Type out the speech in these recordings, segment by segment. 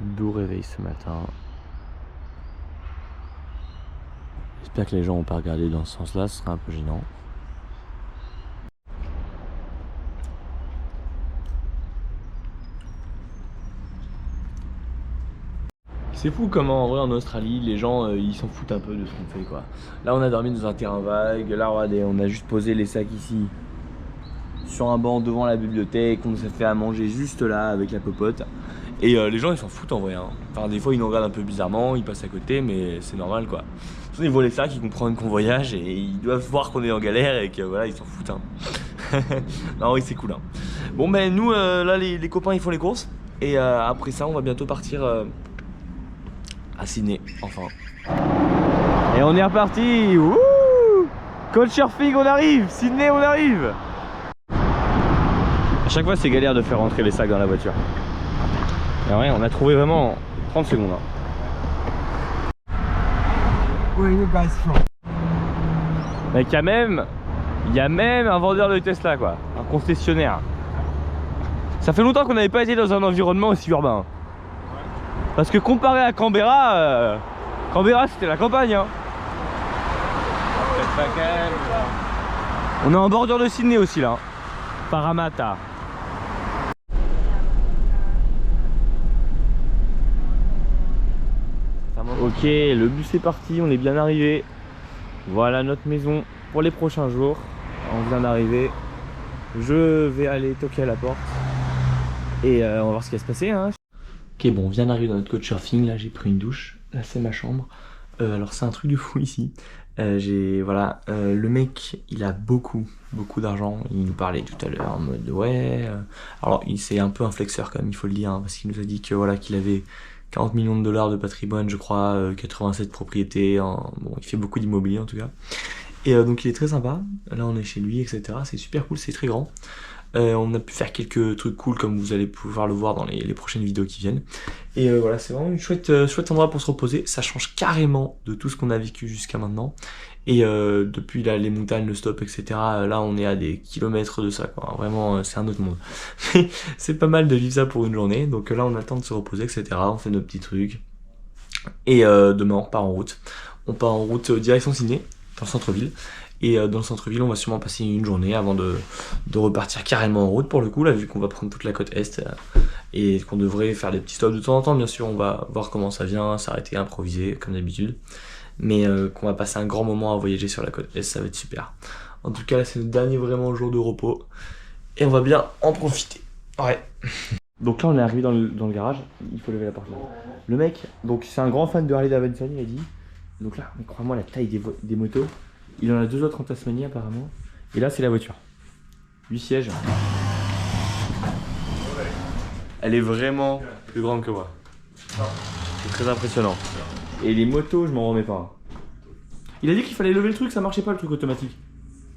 Doux réveil ce matin. J'espère que les gens n'ont pas regardé dans ce sens-là, ce serait un peu gênant. C'est fou comment en vrai en Australie les gens ils s'en foutent un peu de ce qu'on fait quoi. Là on a dormi dans un terrain vague, là regardez on a juste posé les sacs ici sur un banc devant la bibliothèque, on s'est fait à manger juste là avec la popote. Et les gens ils s'en foutent en vrai hein. Enfin des fois ils nous regardent un peu bizarrement, ils passent à côté mais c'est normal quoi. Ils voient les sacs, ils comprennent qu'on voyage et ils doivent voir qu'on est en galère et que voilà ils s'en foutent hein. Non oui c'est cool hein. Bon ben nous là les copains ils font les courses et après ça on va bientôt partir à Sydney, enfin. Et on est reparti. Wouh, Couchsurfing, on arrive. Sydney, on arrive. À chaque fois, c'est galère de faire rentrer les sacs dans la voiture. Et rien, on a trouvé vraiment en 30 secondes. Hein. Where are you guys from? Mec, il y a même un vendeur de Tesla, quoi. Un concessionnaire. Ça fait longtemps qu'on n'avait pas été dans un environnement aussi urbain. Parce que comparé à Canberra, Canberra c'était la campagne hein. On est en bordure de Sydney aussi là. Parramatta. Ok, le bus est parti, on est bien arrivé. Voilà notre maison pour les prochains jours. On vient d'arriver. Je vais aller toquer à la porte. Et on va voir ce qui va se passer hein. Ok bon on vient d'arriver dans notre couchsurfing, là j'ai pris une douche, là c'est ma chambre. Alors c'est un truc de fou ici. Voilà, le mec il a beaucoup d'argent, il nous parlait tout à l'heure en mode ouais. Alors c'est un peu un flexeur quand même, il faut le dire, hein, parce qu'il nous a dit que voilà qu'il avait 40 millions de dollars de patrimoine je crois, 87 propriétés, bon il fait beaucoup d'immobilier en tout cas. Et donc il est très sympa, là on est chez lui etc, c'est super cool, c'est très grand. On a pu faire quelques trucs cool comme vous allez pouvoir le voir dans les prochaines vidéos qui viennent. Et voilà, c'est vraiment une chouette endroit pour se reposer. Ça change carrément de tout ce qu'on a vécu jusqu'à maintenant. Et depuis là, les montagnes, le stop, etc. Là, on est à des kilomètres de ça, quoi. Vraiment, c'est un autre monde. C'est pas mal de vivre ça pour une journée. Donc là, on attend de se reposer, etc. On fait nos petits trucs. Et demain, on part en route. On part en route direction Sydney, dans le centre-ville. Et dans le centre-ville, on va sûrement passer une journée avant de repartir carrément en route pour le coup, là, vu qu'on va prendre toute la côte Est et qu'on devrait faire des petits stops de temps en temps. Bien sûr, on va voir comment ça vient, s'arrêter, improviser, comme d'habitude. Mais qu'on va passer un grand moment à voyager sur la côte Est, ça va être super. En tout cas, là, c'est notre dernier vraiment jour de repos. Et on va bien en profiter. Ouais. Donc là, on est arrivé dans le garage. Il faut lever la porte là. Le mec, donc c'est un grand fan de Harley Davidson, il a dit. Donc là, mais crois-moi, la taille des motos. Il en a 2 autres en Tasmanie apparemment. Et là c'est la voiture. 8 sièges. Elle est vraiment plus grande que moi. C'est très impressionnant. Et les motos je m'en remets pas. Il a dit qu'il fallait lever le truc, ça marchait pas le truc automatique.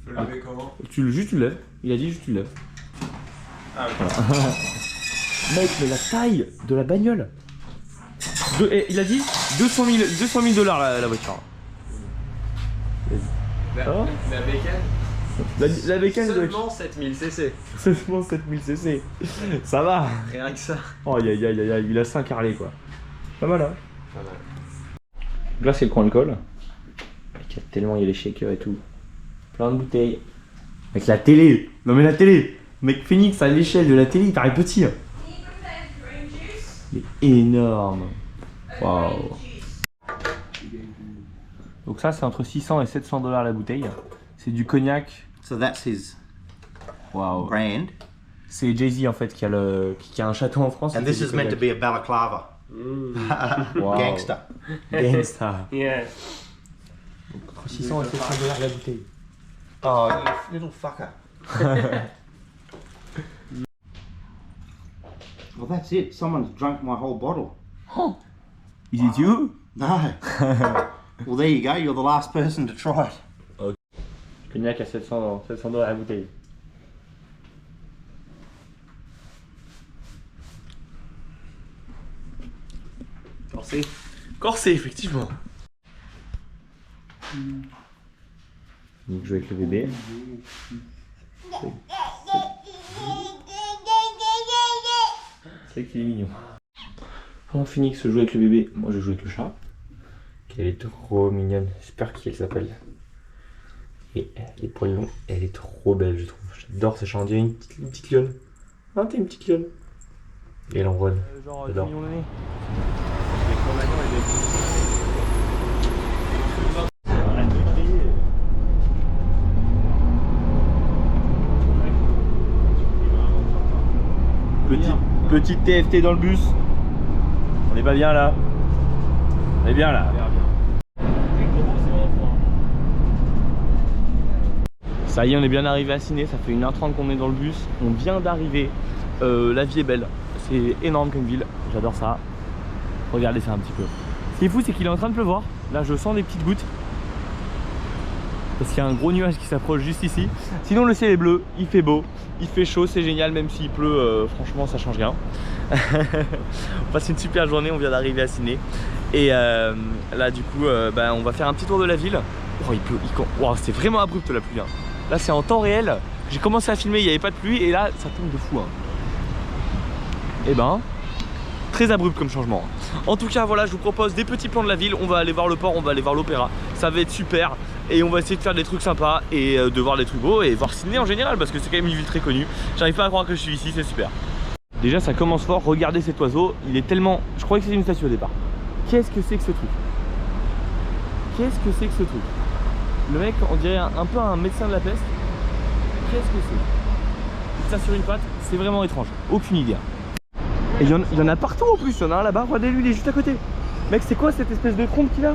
Je le lever comment? Juste tu le lèves. Il a dit juste tu le lèves. Ah ok. Voilà. Mec mais la taille de la bagnole. Il a dit 200 000 dollars la voiture. La bécane? La bécane Seulement 7000 cc. Seulement 7000 cc. Ça va. Rien que ça. Oh aïe aïe aïe aïe, il a 5 Harley quoi. Pas mal hein. Pas mal. Là c'est le coin de colle. Tellement il y a les shakers et tout. Plein de bouteilles. Avec la télé. Non mais la télé. Mec Phoenix à l'échelle de la télé il paraît petit. Il est énorme. Waouh. Donc ça c'est entre 600 et 700 dollars la bouteille. C'est du cognac. So that's his Waouh. brand. C'est Jay-Z en fait qui a un château en France. And this is meant to be a balaclava. Wow. Gangster. Gangsta. Yeah. Donc, entre 600 et 700 dollars la bouteille. Oh, little fucker. Well, that's it. Someone's drunk my whole bottle. Is it you? No. Well, there you go. You're the last person to try it. Cognac à 700 dollars la bouteille. Corsé. Corsé, effectivement. Donc je vais avec le bébé. C'est qu'il est mignon. Quand Phoenix joue avec le bébé, moi je joue avec le chat. Elle est trop mignonne. Sparky elle s'appelle. Et les poils longs, elle est trop belle je trouve. J'adore ce chat, on dirait une petite lionne. Ah t'es une petite lionne. Et elle enronne. J'adore. Petite TFT dans le bus. On est pas bien là. On est bien là. Ça y est, on est bien arrivé à Sydney. Ça fait 1h30 qu'on est dans le bus. On vient d'arriver. La vie est belle. C'est énorme comme ville. J'adore ça. Regardez ça un petit peu. Ce qui est fou, c'est qu'il est en train de pleuvoir. Là, je sens des petites gouttes. Parce qu'il y a un gros nuage qui s'approche juste ici. Sinon le ciel est bleu, il fait beau, il fait chaud, c'est génial, même s'il pleut, franchement ça change rien. On passe une super journée, on vient d'arriver à Sydney. Et là du coup on va faire un petit tour de la ville. Oh il pleut, wow, c'est vraiment abrupt la pluie hein. Là c'est en temps réel, j'ai commencé à filmer, il n'y avait pas de pluie et là ça tombe de fou hein. Et très abrupt comme changement. En tout cas voilà, je vous propose des petits plans de la ville. On va aller voir le port, on va aller voir l'opéra. Ça va être super. Et on va essayer de faire des trucs sympas et de voir des trucs beaux et voir Sydney en général parce que c'est quand même une ville très connue. J'arrive pas à croire que je suis ici, c'est super. Déjà ça commence fort, regardez cet oiseau. Il est tellement... Je croyais que c'était une statue au départ. Qu'est-ce que c'est que ce truc? Qu'est-ce que c'est que ce truc? Le mec on dirait un peu un médecin de la peste. Qu'est-ce que c'est? Ça sur une patte, c'est vraiment étrange. Aucune idée. Et il y en a partout en plus, il y en a un là-bas, regardez-lui, il est juste à côté. Mec, c'est quoi cette espèce de trompe qu'il a?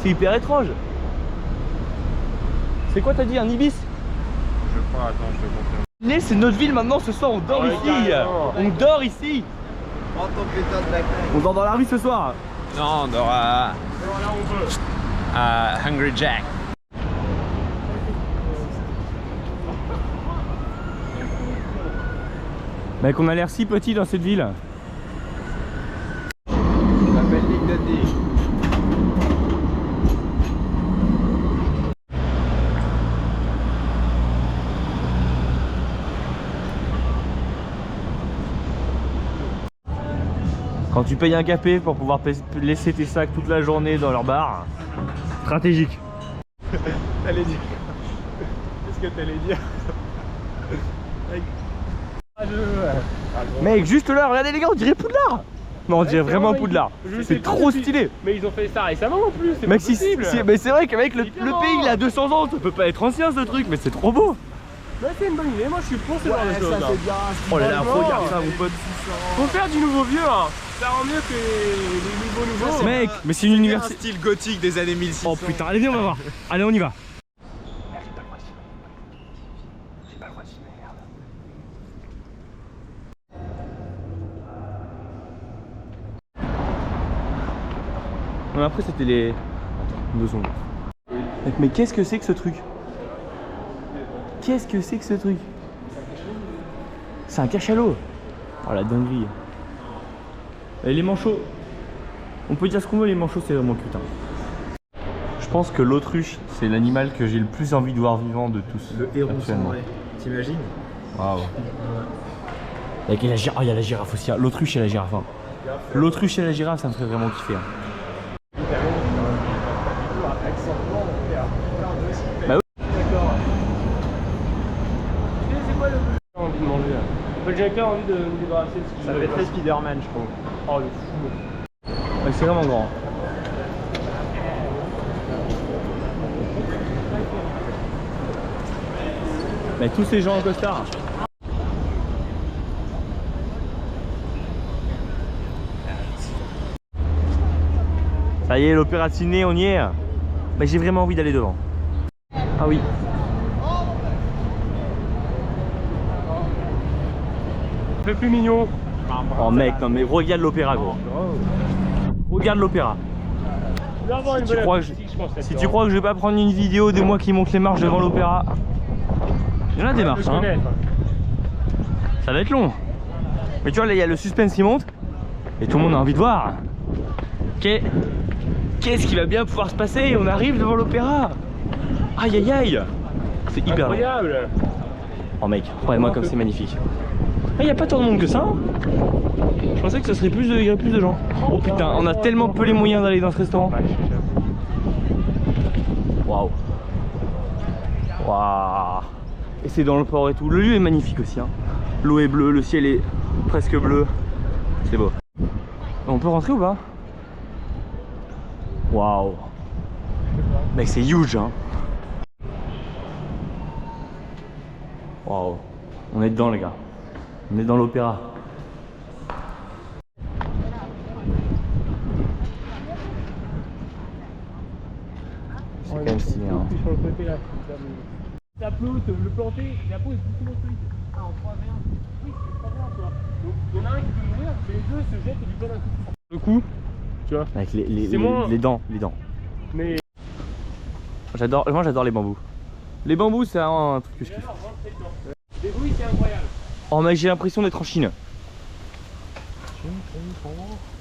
C'est hyper étrange. C'est quoi t'as dit, un ibis? Je crois, attends, je te confirme. C'est notre ville maintenant, ce soir on dort ici. On dort ici. On dort dans la rue ce soir. Non, on dort à Hungry Jack. Mec, on a l'air si petit dans cette ville. Je m'appelle Nick Dundee. Quand tu payes un café pour pouvoir laisser tes sacs toute la journée dans leur bar, stratégique. T'allais dire. Qu'est-ce que t'allais dire? Mec, juste là, regardez les gars, on dirait Poudlard. Non, on dirait vraiment Poudlard. C'est trop stylé. Mais ils ont fait ça récemment en plus. Mec, mais c'est vrai qu'avec le pays il a 200 ans, ça peut pas être ancien ce truc, mais c'est trop beau. Ouais, c'est une bonne idée, moi je suis pour ce genre de choses. Oh là là, regarde ça mon pote. Faut faire du nouveau vieux, hein. Ça rend mieux que les nouveaux. Mec, mais c'est une Un université. style gothique des années 1600. Oh putain, allez viens, on va voir. Allez, on y va. Non, après c'était les... Attends, 2 secondes. Mais qu'est-ce que c'est que ce truc? Qu'est-ce que c'est que ce truc? C'est un cachalot. Oh la dinguerie. Et les manchots. On peut dire ce qu'on veut, les manchots c'est vraiment cute hein. Je pense que l'autruche c'est l'animal que j'ai le plus envie de voir vivant de tous. Le héros actuellement. cendré. T'imagines? Waouh. Il y a la girafe, oh, il y a la girafe aussi. Hein. L'autruche et la girafe. Hein. L'autruche et la girafe ça me ferait vraiment kiffer. Hein. Bah oui. D'accord. C'est quoi le plus j'ai envie de manger là? J'ai encore envie de me débarrasser de ce que Ça fait très Spider-Man, je trouve. Oh le fou. Ouais, c'est vraiment grand. Mais tous ces gens en costard. Ça y est, l'opéra de Sydney, on y est. Mais j'ai vraiment envie d'aller devant. Ah oui. Un peu plus mignon. Oh mec, non mais regarde l'opéra gros. Regarde l'opéra. Si tu crois que je vais pas prendre une vidéo de moi qui monte les marches devant l'opéra, il y en a des marches hein. Ça va être long. Mais tu vois là il y a le suspense qui monte et tout le monde a envie de voir. Qu'est-ce qui va bien pouvoir se passer? On arrive devant l'opéra. Aïe aïe aïe. C'est hyper incroyable. Oh mec, croyez-moi comme c'est magnifique. Il n'y a pas tant de monde que ça hein. Je pensais que ça serait plus de, il y aurait plus de gens. Oh putain, on a tellement peu les moyens d'aller dans ce restaurant. Waouh. Waouh. Et c'est dans le port et tout. Le lieu est magnifique aussi. Hein. L'eau est bleue, le ciel est presque bleu. C'est beau. On peut rentrer ou pas? Waouh. Mec, c'est huge hein. Waouh. On est dedans les gars. On est dans l'opéra. C'est quand même stylé hein. Sur le côté là. Ta pelote, le planter, la peau est beaucoup moins solide. Ah, en 3 verres. Oui, c'est pas bien toi. Donc il y en a un qui peut mourir, mais les deux se jettent et du coup d'un coup. Le coup, tu vois. Avec les dents, Mais. Moi j'adore les bambous. Les bambous c'est un truc que je kiffe. Les bruits c'est incroyable. Oh mec j'ai l'impression d'être en Chine.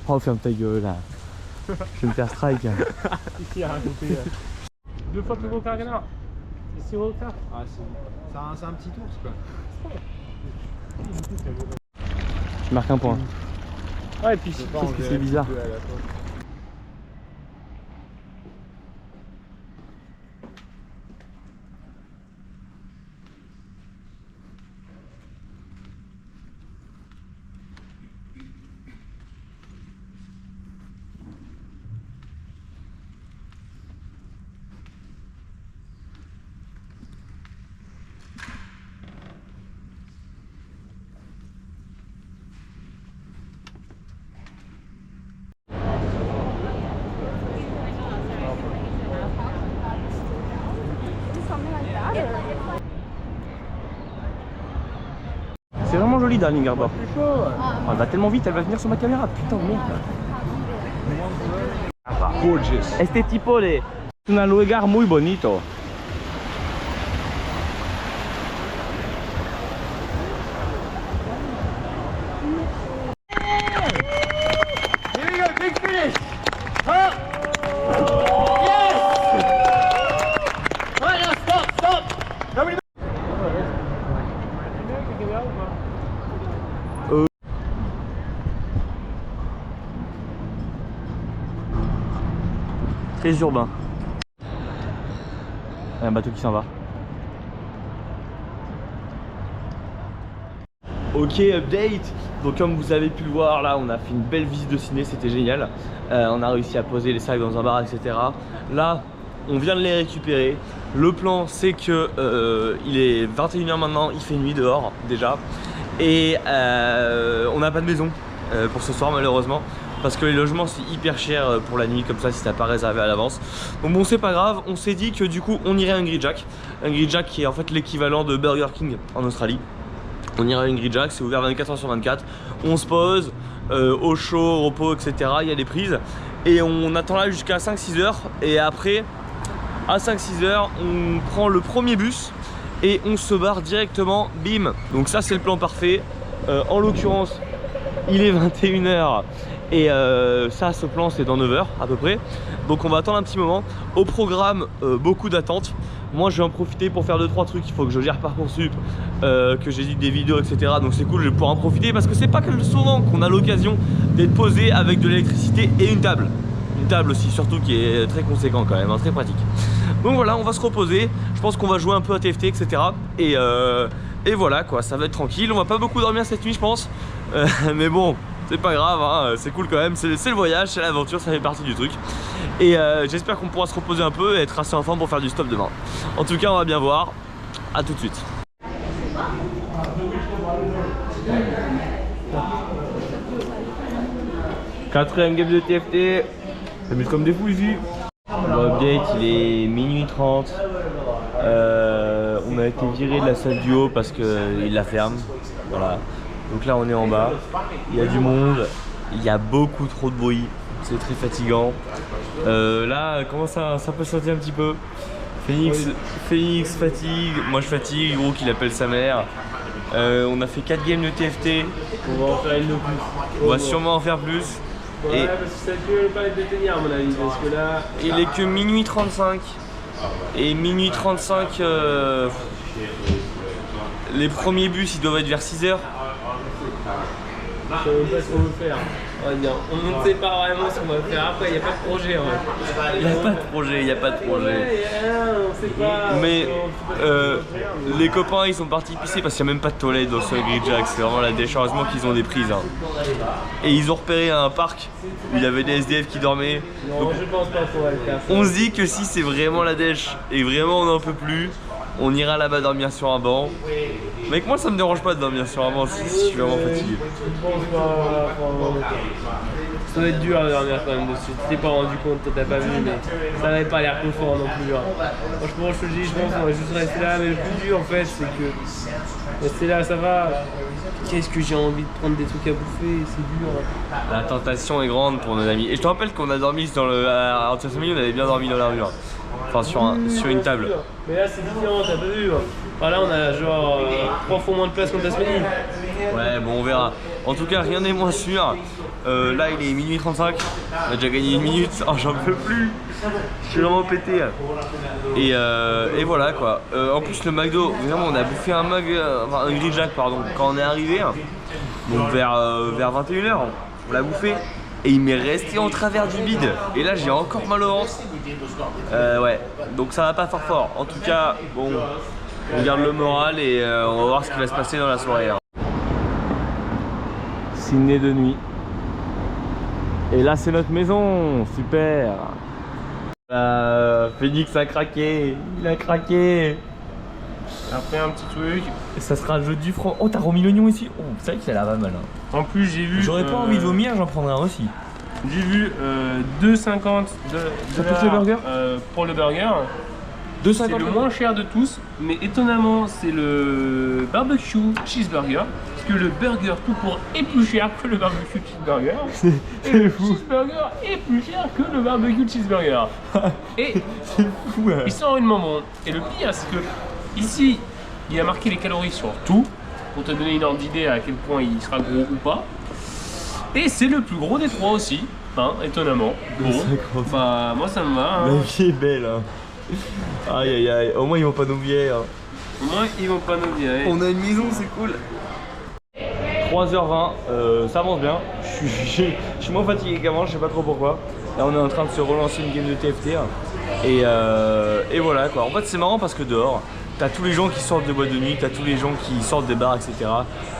Oh ferme ta gueule là. Je vais me faire strike. Ici à raconter. 2 fois plus gros qu'un canard. C'est si gros que ça. Ah, c'est un petit ours quoi. Je marque un point. Ouais, et puis Qu'est-ce que c'est bizarre. C'est vraiment joli Darling Harbour. Oh, elle va tellement vite, elle va venir sur ma caméra, putain de merde. Gorgeous. Este tipo de... Es un lugar muy bonito. Here we go, big finish. Très urbain. Un bateau qui s'en va. Ok, update. Donc comme vous avez pu le voir là, on a fait une belle visite de ciné, c'était génial. On a réussi à poser les sacs dans un bar, etc. Là, on vient de les récupérer. Le plan c'est que il est 21 h maintenant, il fait nuit dehors déjà. Et on n'a pas de maison pour ce soir malheureusement. Parce que les logements c'est hyper cher pour la nuit comme ça si t'as pas réservé à l'avance. Donc bon c'est pas grave, on s'est dit que du coup on irait à Hungry Jack. Hungry Jack qui est en fait l'équivalent de Burger King en Australie. On irait à Hungry Jack, c'est ouvert 24 h sur 24. On se pose, au chaud, au repos, etc. Il y a des prises. Et on attend là jusqu'à 5-6 heures. Et après, à 5-6 heures, on prend le premier bus et on se barre directement, bim. Donc ça c'est le plan parfait. En l'occurrence, il est 21 h. Et ça, ce plan c'est dans 9 h à peu près. Donc on va attendre un petit moment. Au programme, beaucoup d'attentes. Moi je vais en profiter pour faire 2-3 trucs. Il faut que je gère Parcoursup, que j'édite des vidéos, etc. Donc c'est cool, je vais pouvoir en profiter parce que c'est pas que souvent qu'on a l'occasion d'être posé avec de l'électricité et une table. Une table aussi, surtout qui est très conséquent quand même, hein, très pratique. Donc voilà, on va se reposer. Je pense qu'on va jouer un peu à TFT, etc. Et voilà quoi, ça va être tranquille. On va pas beaucoup dormir cette nuit, je pense. Mais bon. C'est pas grave, hein, c'est cool quand même, c'est le voyage, c'est l'aventure, ça fait partie du truc. Et j'espère qu'on pourra se reposer un peu et être assez en forme pour faire du stop demain. En tout cas, on va bien voir. A tout de suite. Quatrième game de TFT. Ça s'amuse comme des fous ici. Le update, il est minuit 30. On a été viré de la salle du haut parce qu'il la ferme. Voilà. Donc là on est en bas, il y a du monde, il y a beaucoup trop de bruit, c'est très fatigant. Là comment ça peut sauter un petit peu. Phoenix fatigue, moi je fatigue, gros qu'il appelle sa mère. On a fait 4 games de TFT. On va en faire une de plus. On va sûrement en faire plus. Ouais, Et parce que ça ne pas être détenu à mon avis, parce que là... il est que minuit 35. Et minuit 35, les premiers bus ils doivent être vers 6 h. Je sais même pas ce qu'on veut faire. On va dire, on ne sait pas vraiment ce qu'on va faire après, il n'y a pas de projet en fait. Il n'y a pas de projet, il n'y a pas de projet. Ouais, on sait pas. Mais les copains ils sont partis pisser parce qu'il n'y a même pas de toilette dans ce Green-Jack, c'est vraiment la dèche, heureusement qu'ils ont des prises. Hein. Et ils ont repéré un parc où il y avait des SDF qui dormaient. Non, donc, je pense pas qu'on va le faire. on se dit que si c'est vraiment la dèche et vraiment on n'en peut plus, on ira là-bas dormir sur un banc. Mec, moi ça me dérange pas de dormir sur un banc si je suis vraiment fatigué. Je pense pas. Ça va être dur à dormir quand même dessus. Tu t'es pas rendu compte, toi t'as pas vu, mais ça n'avait pas l'air confort non plus. Hein. Franchement, je te dis, je pense qu'on va juste rester là. Mais le plus dur en fait, c'est que rester là, ça va. Qu'est-ce que j'ai envie de prendre des trucs à bouffer, c'est dur. Hein. La tentation est grande pour nos amis. Et je te rappelle qu'on a dormi dans le. À Antiasomie, on avait bien dormi dans la rue. Hein. Enfin, sur une table. Mais là, c'est différent, t'as pas vu. Hein. Enfin, là, on a genre 3 fois moins de place qu'en Tasmanie. Ouais, bon, on verra. En tout cas, rien n'est moins sûr. Là, il est minuit 35. On a déjà gagné 1 minute. Oh, j'en peux plus. Je suis vraiment pété. Et voilà quoi. En plus, le McDo, vraiment, on a bouffé un Green-Jack, pardon, quand on est arrivé. Donc, vers 21h, on l'a bouffé. Et il m'est resté en travers du bide. Et là, j'ai encore mal au ventre. Ouais, donc ça va pas fort. En tout cas, bon, on garde le moral et on va voir ce qui va se passer dans la soirée. Hein. Ciné de nuit. Et là, c'est notre maison. Super. Phoenix a craqué. Il a craqué. Après, un petit truc. Et ça sera le jeu du franc. Oh, t'as remis l'oignon ici. Oh, c'est vrai que ça a l'air pas mal. Hein. En plus, j'ai vu. J'aurais pas envie de vomir, j'en prendrai un aussi. J'ai vu 2,50 le burger pour le burger. 2,50 C'est le moins cher de tous, mais étonnamment, c'est le barbecue cheeseburger. Parce que le burger tout court est plus cher que le barbecue cheeseburger. Et le cheeseburger est plus cher que le barbecue cheeseburger. Et C'est fou. Hein. ils sont horriblement bons. Et le pire, c'est que ici, il a marqué les calories sur tout, pour te donner une ordre d'idée à quel point il sera gros ou pas. Et c'est le plus gros des trois aussi, hein, étonnamment. Bon, enfin, moi ça me va. Hein. La vie est belle. Hein. Aïe aïe aïe, au moins ils vont pas nous virer. Hein. Au moins ils vont pas nous virer. On a une maison, c'est cool. 3h20, ça avance bien. Je suis moins fatigué qu'avant, je sais pas trop pourquoi. Là on est en train de se relancer une game de TFT. Et voilà quoi. En fait c'est marrant parce que dehors, t'as tous les gens qui sortent de boîte de nuit, t'as tous les gens qui sortent des bars, etc.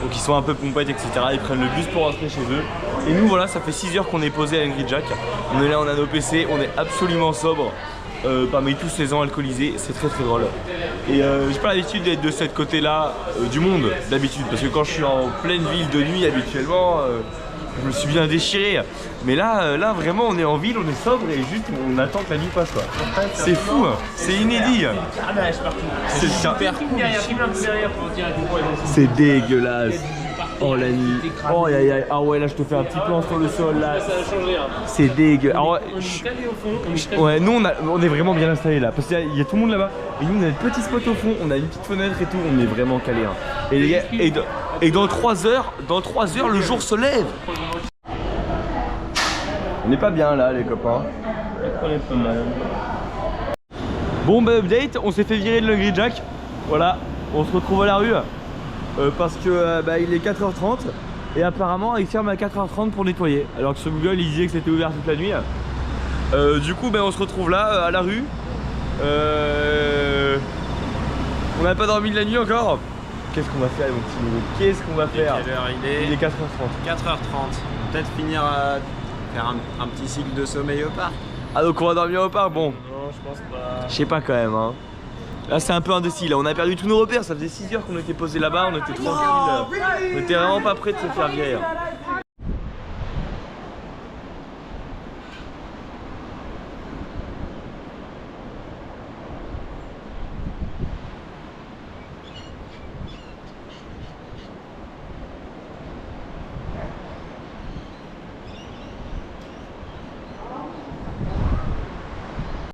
Donc ils sont un peu pompettes, etc. Ils prennent le bus pour rentrer chez eux. Et nous voilà, ça fait 6 heures qu'on est posé à Green-Jack. On est là, on a nos PC, on est absolument sobre. Parmi tous les gens alcoolisés, c'est très très drôle. Et j'ai pas l'habitude d'être de ce côté-là du monde d'habitude, parce que quand je suis en pleine ville de nuit habituellement, je me suis bien déchiré. Mais là vraiment on est en ville, on est sobre et juste on attend que la nuit passe quoi. C'est fou, hein. C'est inédit. C'est super cool. C'est dégueulasse. Oh la nuit. Oh aïe aïe. Ah ouais là je te fais un petit plan sur le sol là. Ça a changé. Hein. C'est dégueu. Alors, On est calé au fond. ouais, nous on est vraiment bien installés là. Parce qu'il y a tout le monde là-bas. Et nous on a une petite spot au fond, on a une petite fenêtre et tout, on est vraiment calé. Hein. Et les gars, et dans 3 heures, le jour se lève. On n'est pas bien là les copains. On est pas mal. Bon bah update, on s'est fait virer de le Green-Jack. Voilà, on se retrouve à la rue. Parce que il est 4h30 et apparemment il ferme à 4h30 pour nettoyer. Alors que sur Google il disait que c'était ouvert toute la nuit. Du coup on se retrouve là à la rue. On n'a pas dormi de la nuit encore. Qu'est-ce qu'on va faire mon petit Milo? Qu'est-ce qu'on va faire? Quelle heure il est? 4h30. 4h30. Peut-être finir à faire un petit cycle de sommeil au parc. Ah donc on va dormir au parc? Bon. Non, je pense pas. Je sais pas quand même hein. Là c'est un peu indécis, là on a perdu tous nos repères, ça faisait 6 heures qu'on était posés là-bas, on était tranquille, on était vraiment pas prêts de se faire virer.